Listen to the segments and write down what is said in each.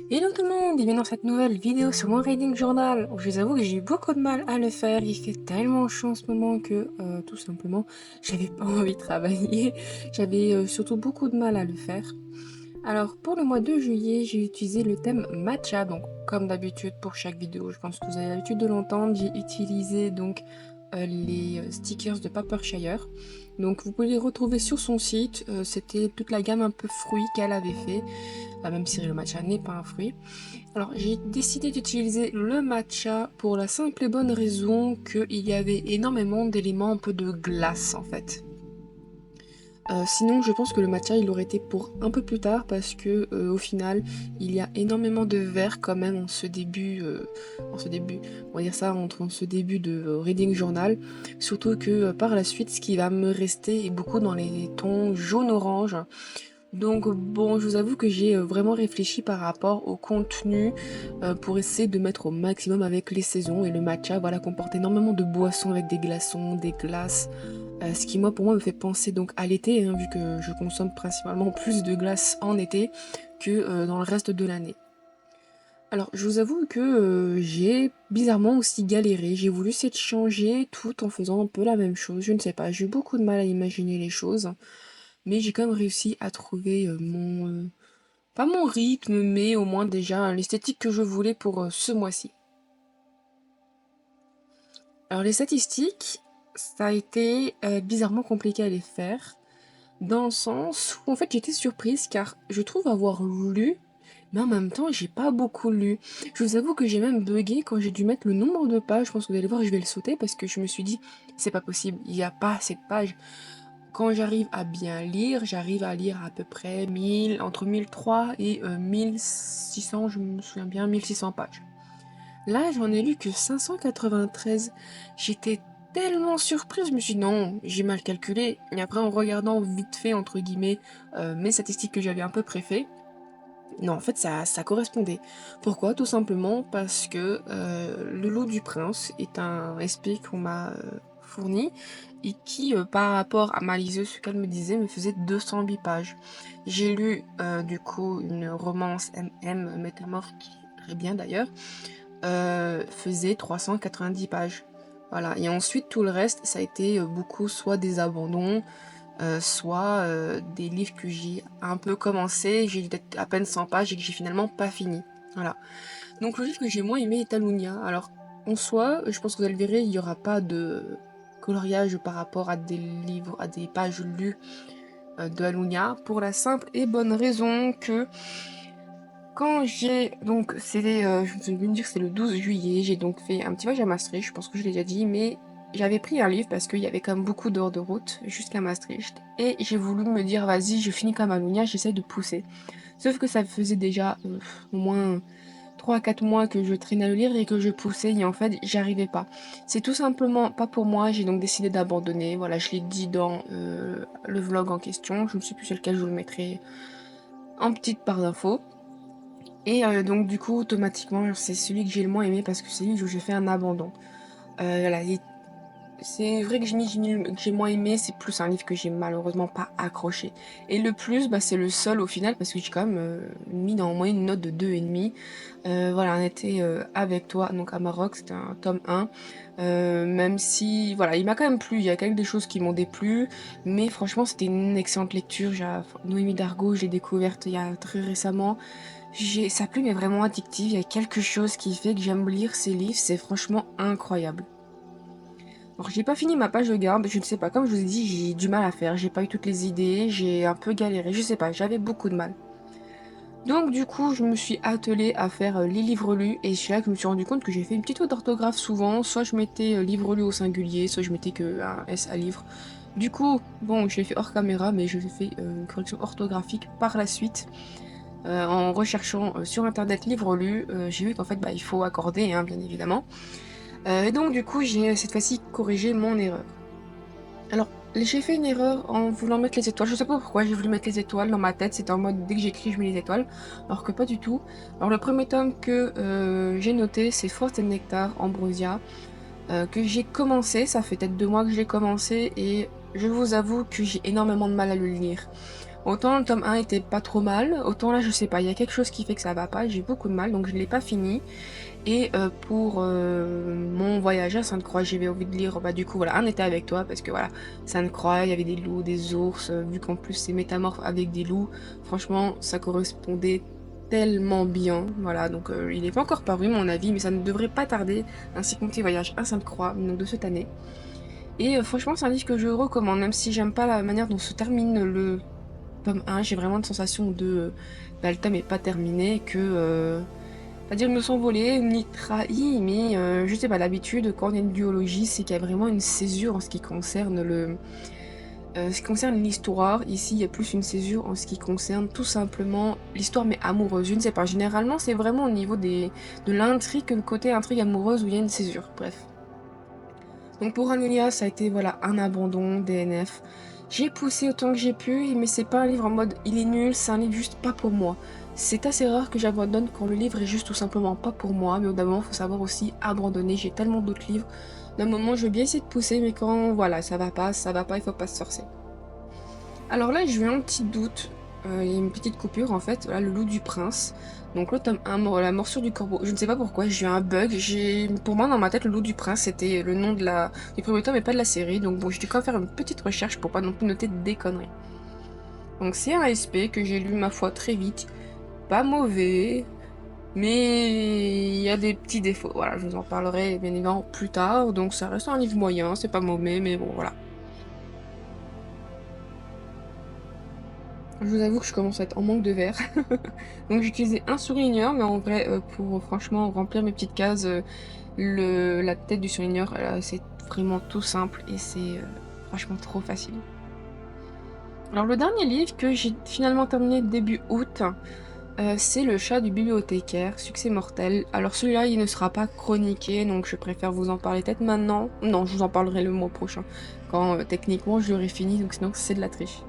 Hello tout le monde, bienvenue dans cette nouvelle vidéo sur mon reading journal. Je vous avoue que j'ai eu beaucoup de mal à le faire, il fait tellement chaud en ce moment que tout simplement j'avais pas envie de travailler. J'avais surtout beaucoup de mal à le faire. Alors pour le mois de juillet, j'ai utilisé le thème matcha, donc comme d'habitude pour chaque vidéo, je pense que vous avez l'habitude de l'entendre, j'ai utilisé donc les stickers de Papershire. Donc vous pouvez les retrouver sur son site, c'était toute la gamme un peu fruits qu'elle avait fait, même si le matcha n'est pas un fruit. Alors j'ai décidé d'utiliser le matcha pour la simple et bonne raison qu'il y avait énormément d'éléments un peu de glace en fait. Sinon, je pense que le matcha, il aurait été pour un peu plus tard parce que au final, il y a énormément de verre quand même on va dire ça, en ce début de reading journal. Surtout que par la suite, ce qui va me rester est beaucoup dans les tons jaune-orange. Donc bon, je vous avoue que j'ai vraiment réfléchi par rapport au contenu pour essayer de mettre au maximum avec les saisons. Et le matcha, voilà, comporte énormément de boissons avec des glaçons, des glaces. Ce qui pour moi me fait penser donc à l'été, hein, vu que je consomme principalement plus de glace en été que dans le reste de l'année. Alors je vous avoue que j'ai bizarrement aussi galéré, j'ai voulu essayer de changer tout en faisant un peu la même chose, je ne sais pas, j'ai eu beaucoup de mal à imaginer les choses, mais j'ai quand même réussi à trouver pas mon rythme, mais au moins déjà l'esthétique que je voulais pour ce mois-ci. Alors les statistiques, ça a été bizarrement compliqué à les faire. Dans le sens où en fait j'étais surprise car je trouve avoir lu, mais en même temps j'ai pas beaucoup lu. Je vous avoue que j'ai même bugué quand j'ai dû mettre le nombre de pages. Je pense que vous allez voir, je vais le sauter parce que je me suis dit c'est pas possible, il n'y a pas assez de pages. Quand j'arrive à bien lire, j'arrive à lire à peu près 1000, entre 1003 et 1600, je me souviens bien, 1600 pages. Là j'en ai lu que 593. J'étais tellement surprise, je me suis dit non, j'ai mal calculé. Et après en regardant vite fait, entre guillemets, mes statistiques que j'avais un peu préfet, non en fait ça correspondait. Pourquoi? Tout simplement parce que le Loup du Prince est un SP qu'on m'a fourni et qui par rapport à ma liseuse, ce qu'elle me disait, me faisait 208 pages. J'ai lu du coup une romance MM Métamorphe qui est très bien d'ailleurs, faisait 390 pages. Voilà, et ensuite tout le reste, ça a été beaucoup soit des abandons, soit des livres que j'ai un peu commencé, j'ai peut-être à peine 100 pages et que j'ai finalement pas fini. Voilà. Donc le livre que j'ai moins aimé est Alunia. Alors en soi, je pense que vous le verrez, il n'y aura pas de coloriage par rapport à des livres, à des pages lues de Alunia, pour la simple et bonne raison que quand j'ai donc c'était je vais me dire c'est le 12 juillet, j'ai donc fait un petit voyage à Maastricht, je pense que je l'ai déjà dit, mais j'avais pris un livre parce qu'il y avait quand même beaucoup d'heures de route jusqu'à Maastricht et j'ai voulu me dire vas-y, je finis comme Alunia, j'essaie de pousser. Sauf que ça faisait déjà au moins 3 à 4 mois que je traînais à le lire et que je poussais et en fait j'arrivais pas. C'est tout simplement pas pour moi, j'ai donc décidé d'abandonner. Voilà, je l'ai dit dans le vlog en question, je ne sais plus sur lequel je vous le mettrai en petite barre d'infos. Et donc du coup automatiquement c'est celui que j'ai le moins aimé parce que c'est celui où j'ai fait un abandon. Voilà, c'est vrai que j'ai moins aimé, c'est plus un livre que j'ai malheureusement pas accroché. Et le plus, bah, c'est le seul au final parce que j'ai quand même mis dans moi une note de 2,5. Voilà, on était avec toi, donc à Maroc, c'était un tome 1. Même si, voilà, il m'a quand même plu, il y a quand même des choses qui m'ont déplu, mais franchement c'était une excellente lecture. Noémie Dargaud, je l'ai découverte il y a très récemment. Sa plume est vraiment addictive, il y a quelque chose qui fait que j'aime lire ces livres, c'est franchement incroyable. Alors j'ai pas fini ma page de garde, je ne sais pas, comme je vous ai dit, j'ai du mal à faire, j'ai pas eu toutes les idées, j'ai un peu galéré, je sais pas, j'avais beaucoup de mal. Donc du coup, je me suis attelée à faire les livres lus, et c'est là que je me suis rendu compte que j'ai fait une petite faute d'orthographe souvent, soit je mettais livre lu au singulier, soit je mettais que un S à livre. Du coup, bon, je l'ai fait hors caméra, mais je fait une correction orthographique par la suite. En recherchant sur internet livre lu, j'ai vu qu'en fait, bah, il faut accorder, hein, bien évidemment. Et donc du coup, j'ai cette fois-ci corrigé mon erreur. Alors, j'ai fait une erreur en voulant mettre les étoiles. Je sais pas pourquoi j'ai voulu mettre les étoiles dans ma tête. C'était en mode dès que j'écris, je mets les étoiles. Alors que pas du tout. Alors, le premier tome que j'ai noté, c'est Force et Nectar, Ambrosia. Que j'ai commencé. Ça fait peut-être 2 mois que je l'ai commencé. Et je vous avoue que j'ai énormément de mal à le lire. Autant le tome 1 était pas trop mal, autant là je sais pas, il y a quelque chose qui fait que ça va pas, j'ai beaucoup de mal, donc je l'ai pas fini. Et pour mon voyage à Sainte-Croix, j'avais envie de lire, bah du coup voilà, Un été avec toi, parce que voilà, Sainte-Croix, il y avait des loups, des ours, vu qu'en plus c'est métamorphe avec des loups, franchement ça correspondait tellement bien, voilà, donc il n'est pas encore paru mon avis, mais ça ne devrait pas tarder, ainsi que mon petit voyage à Sainte-Croix, donc de cette année. Et franchement c'est un livre que je recommande, même si j'aime pas la manière dont se termine le tome 1, j'ai vraiment une sensation de, bah, le tome est pas terminé, que pas dire me s'envoler ni trahi, mais je sais pas, d'habitude, quand on est une duologie, c'est qu'il y a vraiment une césure en ce qui concerne ce qui concerne l'histoire. Ici, il y a plus une césure en ce qui concerne tout simplement l'histoire, mais amoureuse. Je ne sais pas, généralement, c'est vraiment au niveau de l'intrigue, le côté intrigue amoureuse où il y a une césure, bref. Donc pour Anélia, ça a été voilà un abandon, DNF. J'ai poussé autant que j'ai pu, mais c'est pas un livre en mode il est nul, c'est un livre juste pas pour moi. C'est assez rare que j'abandonne quand le livre est juste tout simplement pas pour moi, mais au bout d'un moment, faut savoir aussi abandonner. J'ai tellement d'autres livres. D'un moment, je vais bien essayer de pousser, mais quand voilà, ça va pas, il faut pas se forcer. Alors là, j'ai eu un petit doute. Il y a une petite coupure en fait. Voilà, le loup du prince. Donc le tome 1, la morsure du corbeau. Je ne sais pas pourquoi, j'ai eu un bug. Pour moi, dans ma tête, le loup du prince, c'était le nom du premier tome et pas de la série. Donc bon, j'ai dû quand même faire une petite recherche pour pas non plus noter des conneries. Donc c'est un SP que j'ai lu, ma foi, très vite. Pas mauvais, mais il y a des petits défauts. Voilà, je vous en parlerai bien évidemment plus tard. Donc ça reste un livre moyen, c'est pas mauvais, mais bon, voilà. Je vous avoue que je commence à être en manque de verre. Donc j'ai utilisé un surligneur, mais en vrai, pour franchement remplir mes petites cases, la tête du surligneur, c'est vraiment tout simple et c'est franchement trop facile. Alors le dernier livre que j'ai finalement terminé début août, c'est Le chat du bibliothécaire, succès mortel. Alors celui-là, il ne sera pas chroniqué, donc je préfère vous en parler peut-être maintenant. Non, je vous en parlerai le mois prochain, quand techniquement je l'aurai fini, donc sinon c'est de la triche.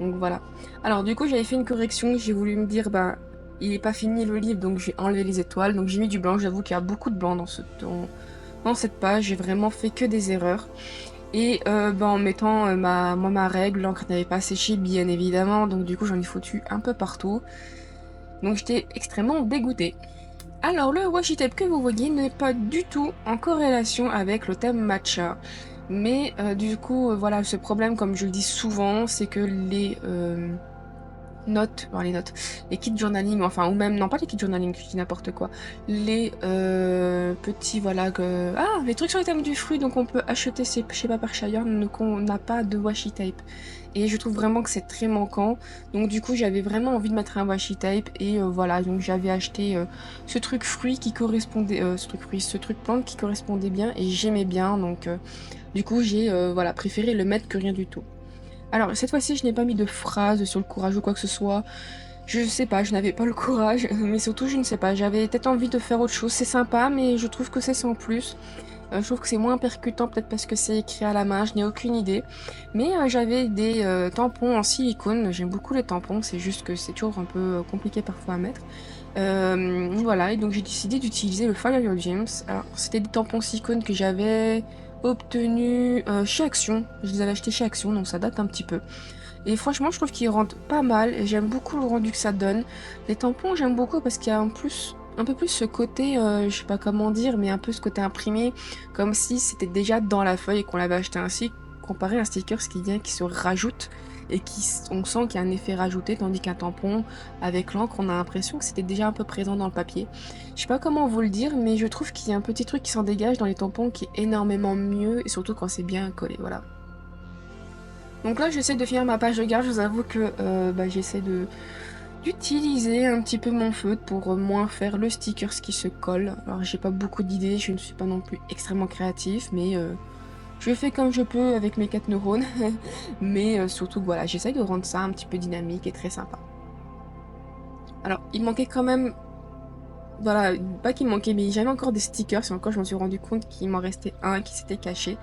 Donc voilà. Alors du coup j'avais fait une correction, j'ai voulu me dire bah il est pas fini le livre donc j'ai enlevé les étoiles, donc j'ai mis du blanc, j'avoue qu'il y a beaucoup de blanc dans cette page, j'ai vraiment fait que des erreurs. Et bah, en mettant ma règle, l'encre n'avait pas séché bien évidemment, donc du coup j'en ai foutu un peu partout. Donc j'étais extrêmement dégoûtée. Alors le washi tape que vous voyez n'est pas du tout en corrélation avec le thème matcha. Mais du coup, voilà, ce problème, comme je le dis souvent, c'est que les kits journaling, enfin, ou même, non pas les kits journaling, je dis n'importe quoi, les petits, voilà, les trucs sur les thèmes du fruit, donc on peut acheter chez Papershire, qu'on n'a pas de washi tape. Et je trouve vraiment que c'est très manquant, donc du coup j'avais vraiment envie de mettre un washi tape, et voilà, donc j'avais acheté ce truc fruit qui correspondait, ce truc plante qui correspondait bien, et j'aimais bien, donc du coup j'ai voilà, préféré le mettre que rien du tout. Alors, cette fois-ci, je n'ai pas mis de phrase sur le courage ou quoi que ce soit. Je sais pas, je n'avais pas le courage, mais surtout, je ne sais pas, j'avais peut-être envie de faire autre chose. C'est sympa, mais je trouve que c'est sans plus. Je trouve que c'est moins percutant, peut-être parce que c'est écrit à la main, je n'ai aucune idée. Mais j'avais des tampons en silicone, j'aime beaucoup les tampons, c'est juste que c'est toujours un peu compliqué parfois à mettre. Voilà, et donc j'ai décidé d'utiliser le Fire Your Gems. Alors, c'était des tampons silicone que j'avais obtenus chez Action. Je les avais achetés chez Action, donc ça date un petit peu. Et franchement, je trouve qu'ils rendent pas mal, et j'aime beaucoup le rendu que ça donne. Les tampons, j'aime beaucoup parce qu'il y a un peu plus ce côté, je sais pas comment dire, mais un peu ce côté imprimé, comme si c'était déjà dans la feuille et qu'on l'avait acheté ainsi, comparé à un sticker, ce qui vient, qui se rajoute et on sent qu'il y a un effet rajouté, tandis qu'un tampon, avec l'encre, on a l'impression que c'était déjà un peu présent dans le papier. Je sais pas comment vous le dire, mais je trouve qu'il y a un petit truc qui s'en dégage dans les tampons qui est énormément mieux, et surtout quand c'est bien collé, voilà. Donc là, j'essaie de finir ma page de garde, je vous avoue que j'essaie d'utiliser un petit peu mon feutre pour moins faire le sticker qui se colle. Alors j'ai pas beaucoup d'idées, je ne suis pas non plus extrêmement créatif, mais je fais comme je peux avec mes 4 neurones. Mais surtout que voilà, j'essaie de rendre ça un petit peu dynamique et très sympa. Alors il manquait quand même, voilà, pas qu'il manquait, mais j'avais encore des stickers, et encore je m'en suis rendu compte qu'il m'en restait un qui s'était caché.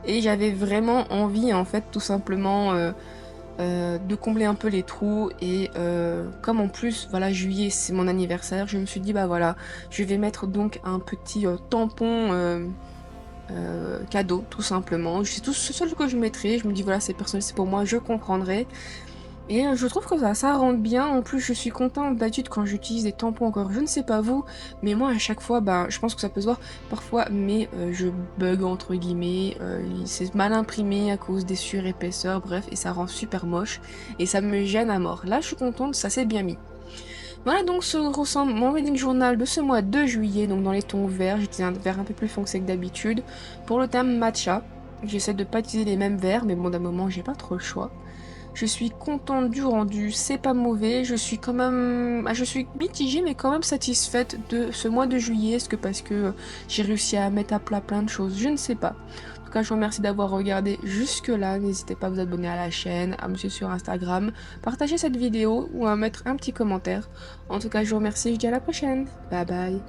Et j'avais vraiment envie en fait tout simplement de combler un peu les trous, et comme en plus voilà, juillet c'est mon anniversaire, je me suis dit bah voilà, je vais mettre donc un petit tampon cadeau tout simplement. C'est tout ce seul que je mettrai, je me dis voilà, c'est personnel, c'est pour moi, je comprendrai. Et je trouve que ça rentre bien. En plus, je suis contente d'habitude quand j'utilise des tampons encore. Je ne sais pas vous, mais moi à chaque fois, bah, je pense que ça peut se voir parfois, mais je bug entre guillemets. C'est mal imprimé à cause des surépaisseurs, bref, et ça rend super moche et ça me gêne à mort. Là, je suis contente, ça s'est bien mis. Voilà donc ce ressemble mon wedding journal de ce mois de juillet, donc dans les tons verts. J'utilise un vert un peu plus foncé que d'habitude. Pour le thème matcha, j'essaie de pas utiliser les mêmes verts, mais bon d'un moment j'ai pas trop le choix. Je suis contente du rendu, c'est pas mauvais, je suis quand même... je suis mitigée mais quand même satisfaite de ce mois de juillet. Est-ce que parce que j'ai réussi à mettre à plat plein de choses? Je ne sais pas. En tout cas, je vous remercie d'avoir regardé jusque là. N'hésitez pas à vous abonner à la chaîne, à me suivre sur Instagram, partager cette vidéo ou à mettre un petit commentaire. En tout cas, je vous remercie, je vous dis à la prochaine. Bye bye.